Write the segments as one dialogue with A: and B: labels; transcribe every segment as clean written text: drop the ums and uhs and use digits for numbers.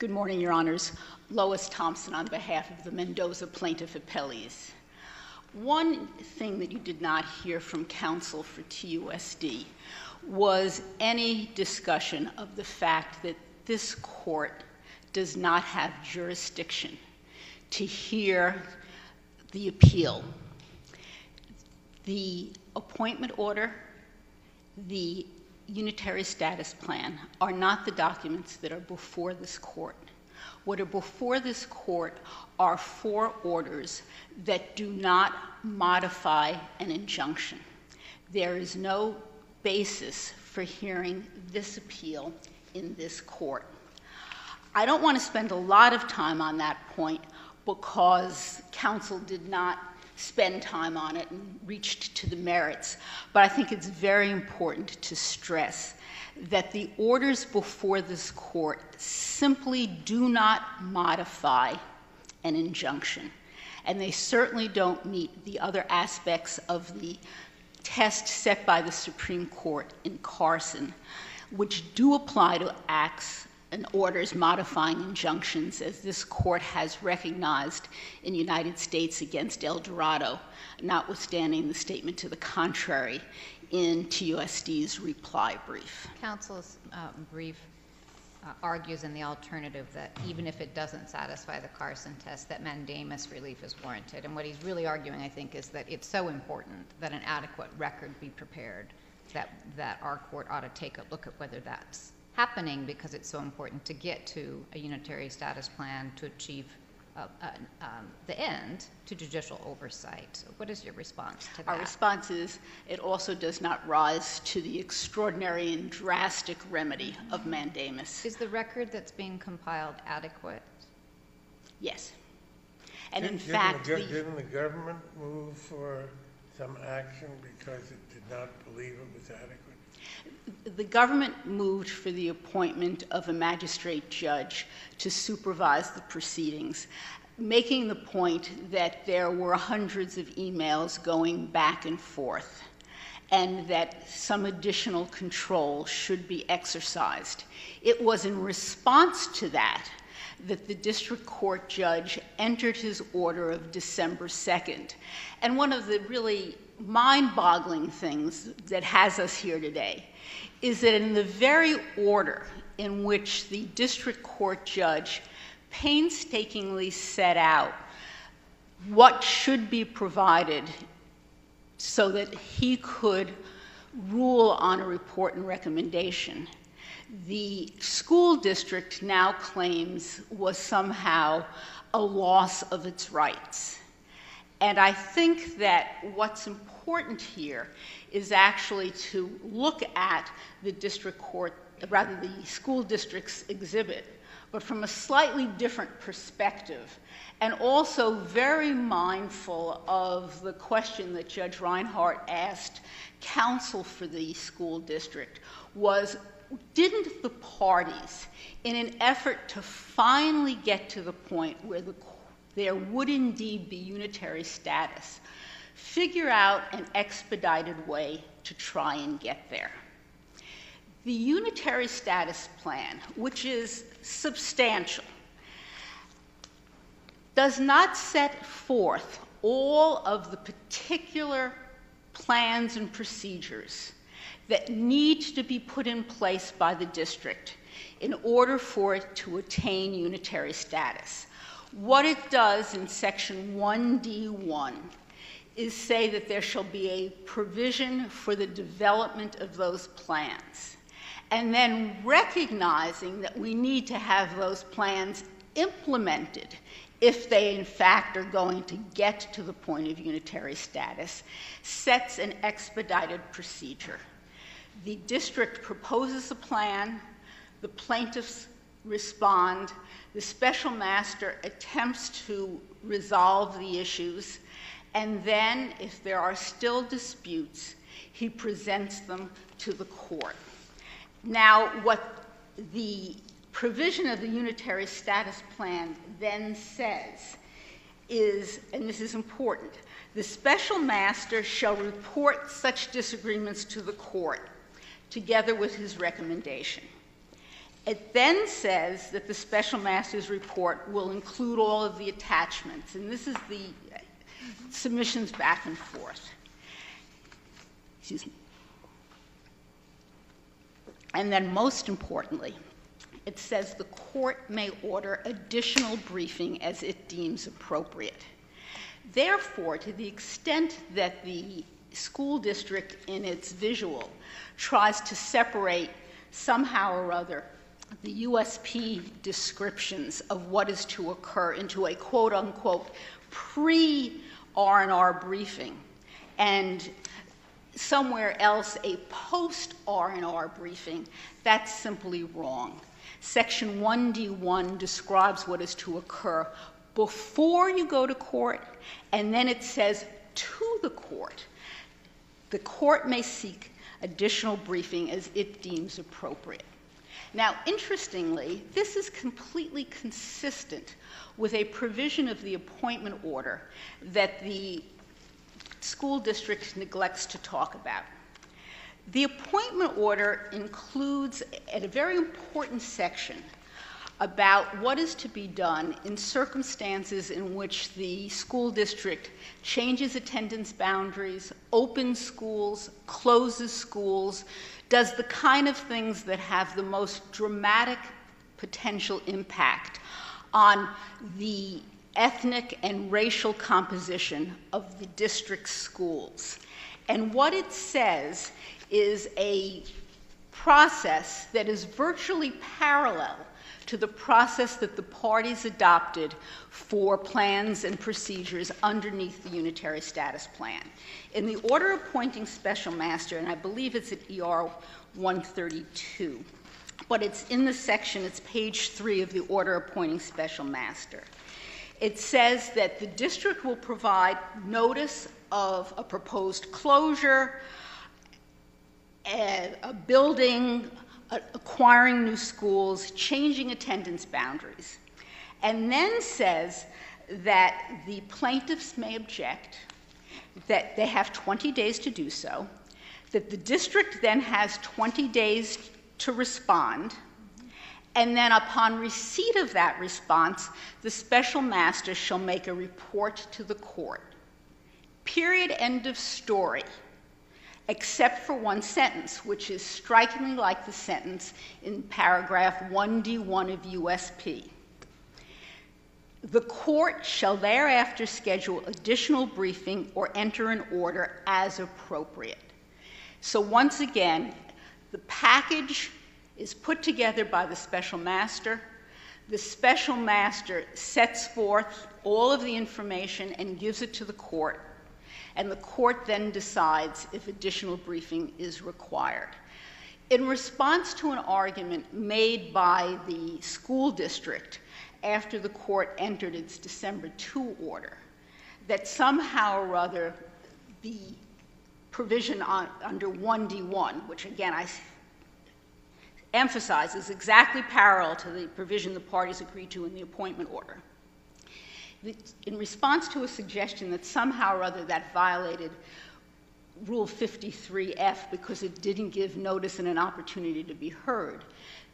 A: Good morning, Your Honors. Lois Thompson on behalf of the Mendoza plaintiff Apellese. One thing that you did not hear from counsel for TUSD was any discussion of the fact that this court does not have jurisdiction to hear the appeal. The appointment order, the unitary status plan are not the documents that are before this court. What are before this court are 4 orders that do not modify an injunction. There is no basis for hearing this appeal in this court. I don't want to spend a lot of time on that point because counsel did not spend time on it and reached to the merits, but I think it's very important to stress that the orders before this court simply do not modify an injunction, and they certainly don't meet the other aspects of the test set by the Supreme Court in Carson, which do apply to acts and orders modifying injunctions, as this court has recognized in United States against El Dorado, notwithstanding the statement to the contrary in TUSD's reply brief.
B: Counsel's brief argues in the alternative that even if it doesn't satisfy the Carson test, that mandamus relief is warranted. And what he's really arguing, I think, is that it's so important that an adequate record be prepared that our court ought to take a look at whether that's happening, because it's so important to get to a unitary status plan to achieve the end to judicial oversight. So what is your response to that?
A: Our response is it also does not rise to the extraordinary and drastic remedy of mandamus.
B: Is the record that's being compiled adequate?
A: Yes. And in fact,
C: didn't the government move for some action because it did not believe it was adequate?
A: the government moved for the appointment of a magistrate judge to supervise the proceedings, making the point that there were hundreds of emails going back and forth, and that some additional control should be exercised. It was in response to that that the district court judge entered his order of December 2nd. And one of the really mind-boggling things that has us here today is that in the very order in which the district court judge painstakingly set out what should be provided so that he could rule on a report and recommendation, the school district now claims was somehow a loss of its rights. And I think that what's important here is actually to look at the district court, rather the school district's exhibit, but from a slightly different perspective, and also very mindful of the question that Judge Reinhardt asked counsel for the school district was, didn't the parties, in an effort to finally get to the point where there would indeed be unitary status, figure out an expedited way to try and get there? The unitary status plan, which is substantial, does not set forth all of the particular plans and procedures that need to be put in place by the district in order for it to attain unitary status. What it does in Section 1D1 is say that there shall be a provision for the development of those plans, and then recognizing that we need to have those plans implemented if they in fact are going to get to the point of unitary status, sets an expedited procedure. The district proposes a plan, the plaintiffs respond, the special master attempts to resolve the issues, and then, if there are still disputes, he presents them to the court. Now, what the provision of the unitary status plan then says is, and this is important, the special master shall report such disagreements to the court together with his recommendation. It then says that the special master's report will include all of the attachments, and this is the submissions back and forth. Excuse me. And then most importantly, it says the court may order additional briefing as it deems appropriate. Therefore, to the extent that the school district in its visual tries to separate somehow or other the USP descriptions of what is to occur into a quote-unquote pre-R&R briefing and somewhere else a post-R&R briefing, that's simply wrong. Section 1D1 describes what is to occur before you go to court, and then it says to the court may seek additional briefing as it deems appropriate. Now, interestingly, this is completely consistent with a provision of the appointment order that the school district neglects to talk about. The appointment order includes a very important section about what is to be done in circumstances in which the school district changes attendance boundaries, opens schools, closes schools, does the kind of things that have the most dramatic potential impact on the ethnic and racial composition of the district's schools. And what it says is a process that is virtually parallel to the process that the parties adopted for plans and procedures underneath the Unitary Status Plan. In the order appointing special master, and I believe it's at ER 132, but it's in the section, it's page 3 of the order appointing special master. It says that the district will provide notice of a proposed closure, a building, acquiring new schools, changing attendance boundaries, and then says that the plaintiffs may object, that they have 20 days to do so, that the district then has 20 days to respond, and then upon receipt of that response, the special master shall make a report to the court. Period, end of story. Except for one sentence, which is strikingly like the sentence in paragraph 1D1 of USP. The court shall thereafter schedule additional briefing or enter an order as appropriate. So once again, the package is put together by the special master. The special master sets forth all of the information and gives it to the court, and the court then decides if additional briefing is required. In response to an argument made by the school district after the court entered its December 2 order, that somehow or other the provision under 1D1, which again I emphasize is exactly parallel to the provision the parties agreed to in the appointment order, in response to a suggestion that somehow or other that violated Rule 53F because it didn't give notice and an opportunity to be heard,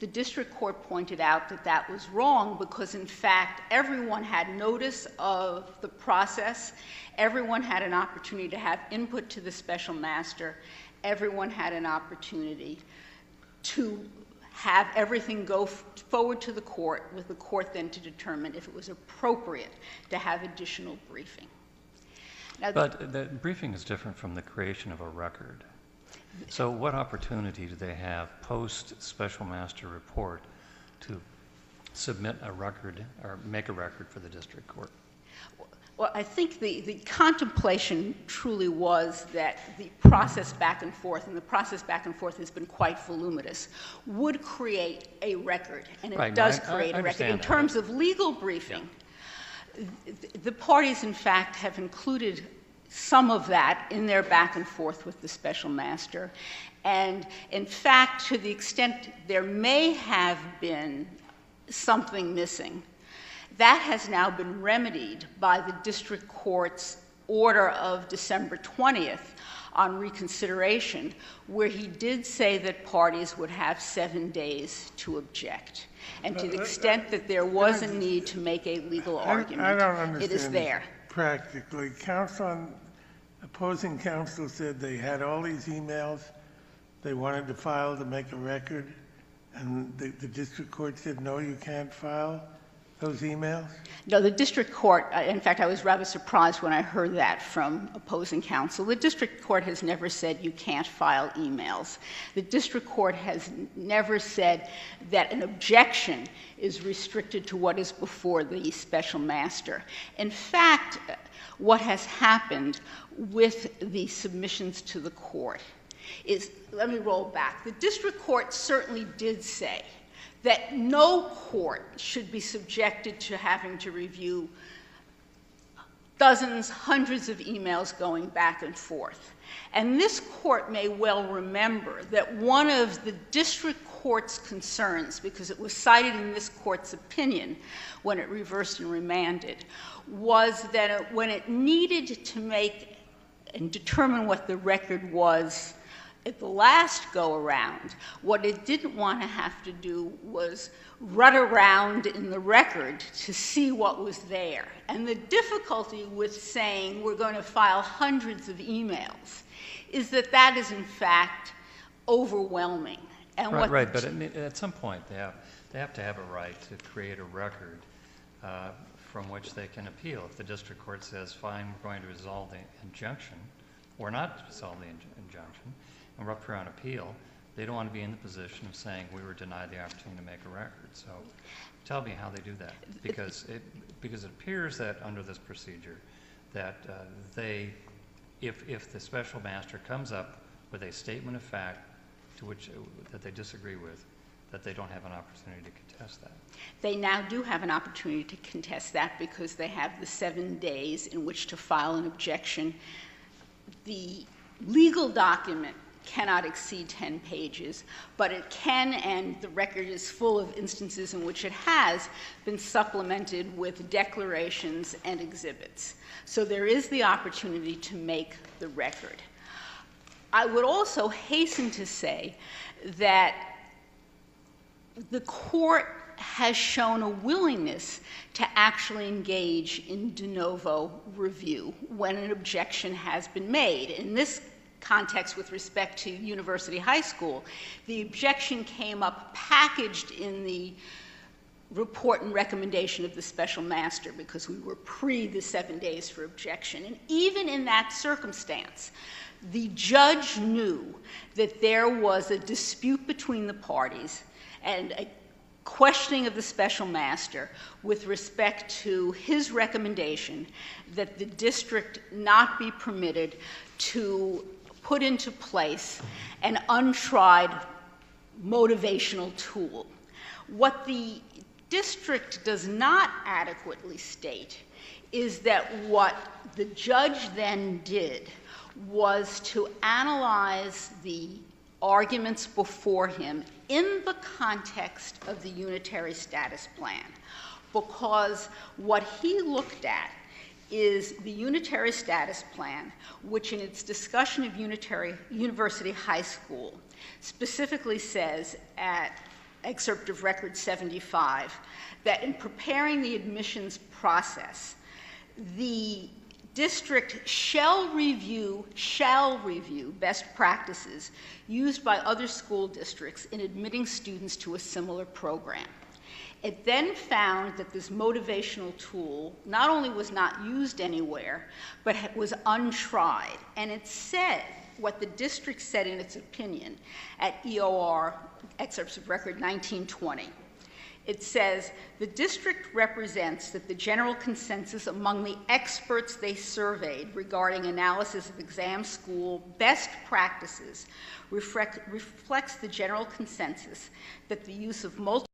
A: the district court pointed out that that was wrong because, in fact, everyone had notice of the process, everyone had an opportunity to have input to the special master, everyone had an opportunity to have everything go forward to the court, with the court then to determine if it was appropriate to have additional briefing. Now,
D: but the briefing is different from the creation of a record. So what opportunity do they have post-special master report to submit a record or make a record for the district court?
A: Well, I think the contemplation truly was that the process back and forth, and the process back and forth has been quite voluminous, would create a record, and it does create a record. In terms of legal briefing, the parties, in fact, have included some of that in their back and forth with the special master, and in fact, to the extent there may have been something missing, that has now been remedied by the district court's order of December 20th, on reconsideration, where he did say that parties would have 7 days to object. And to the extent that there was a need to make a legal argument,
C: I don't understand
A: it is there.
C: Practically. Opposing counsel said they had all these emails they wanted to file to make a record, and the district court said, no, you can't file those emails?
A: No, the district court, in fact, I was rather surprised when I heard that from opposing counsel. The district court has never said you can't file emails. The district court has never said that an objection is restricted to what is before the special master. In fact, what has happened with the submissions to the court is, let me roll back. The district court certainly did say that no court should be subjected to having to review dozens, hundreds of emails going back and forth. And this court may well remember that one of the district court's concerns, because it was cited in this court's opinion when it reversed and remanded, was that when it needed to make and determine what the record was at the last go-around, what it didn't want to have to do was run around in the record to see what was there. And the difficulty with saying we're going to file hundreds of emails is that that is, in fact, overwhelming. And
D: right, but at some point they have to have a right to create a record from which they can appeal. If the district court says, fine, we're going to resolve the injunction, or not resolve the injunction, and we're up here on appeal, they don't want to be in the position of saying we were denied the opportunity to make a record. So tell me how they do that, because it appears that under this procedure that if the special master comes up with a statement of fact to which that they disagree with, that they don't have an opportunity to contest that.
A: They now do have an opportunity to contest that because they have the 7 days in which to file an objection. The legal document cannot exceed 10 pages, but it can, and the record is full of instances in which it has been supplemented with declarations and exhibits. So there is the opportunity to make the record. I would also hasten to say that the court has shown a willingness to actually engage in de novo review when an objection has been made. In this context, with respect to University High School, the objection came up packaged in the report and recommendation of the special master because we were pre the 7 days for objection. And even in that circumstance, the judge knew that there was a dispute between the parties and a questioning of the special master with respect to his recommendation that the district not be permitted to put into place an untried motivational tool. What the district does not adequately state is that what the judge then did was to analyze the arguments before him in the context of the unitary status plan, because what he looked at is the unitary status plan, which in its discussion of University High School specifically says at excerpt of Record 75 that in preparing the admissions process, the district shall review best practices used by other school districts in admitting students to a similar program. It then found that this motivational tool not only was not used anywhere, but was untried. And it said what the district said in its opinion at EOR, excerpts of Record 1920. It says, the district represents that the general consensus among the experts they surveyed regarding analysis of exam school best practices reflects the general consensus that the use of multiple